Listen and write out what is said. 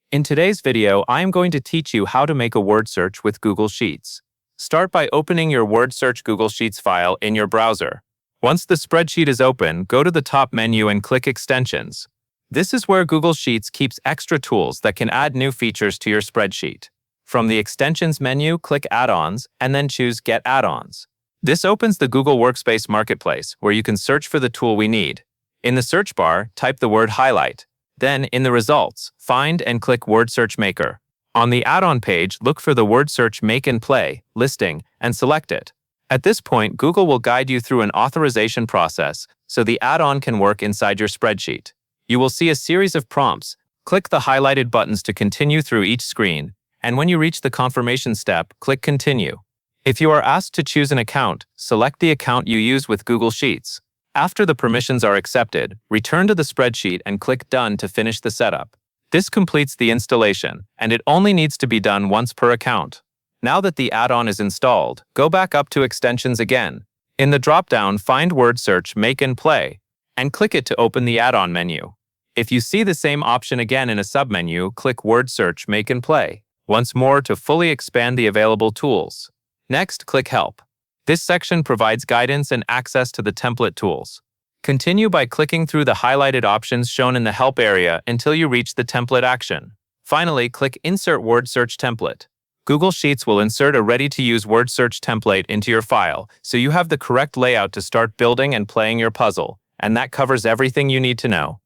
In today's video, I am going to teach you how to make a word search with Google Sheets. Start by opening your Word Search Google Sheets file in your browser. Once the spreadsheet is open, go to the top menu and click Extensions. This is where Google Sheets keeps extra tools that can add new features to your spreadsheet. From the Extensions menu, click Add-ons and then choose Get Add-ons. This opens the Google Workspace Marketplace, where you can search for the tool we need. In the search bar, type the word Highlight. Then, in the results, find and click Word Search Maker. On the add-on page, look for the Word Search Make and Play listing and select it. At this point, Google will guide you through an authorization process so the add-on can work inside your spreadsheet. You will see a series of prompts. Click the highlighted buttons to continue through each screen, and when you reach the confirmation step, click Continue. If you are asked to choose an account, select the account you use with Google Sheets. After the permissions are accepted, return to the spreadsheet and click Done to finish the setup. This completes the installation, and it only needs to be done once per account. Now that the add-on is installed, go back up to Extensions again. In the drop-down, find Word Search Make and Play, and click it to open the add-on menu. If you see the same option again in a submenu, click Word Search Make and Play once more to fully expand the available tools. Next, click Help. This section provides guidance and access to the template tools. Continue by clicking through the highlighted options shown in the Help area until you reach the template action. Finally, click Insert Word Search Template. Google Sheets will insert a ready-to-use word search template into your file, so you have the correct layout to start building and playing your puzzle, and that covers everything you need to know.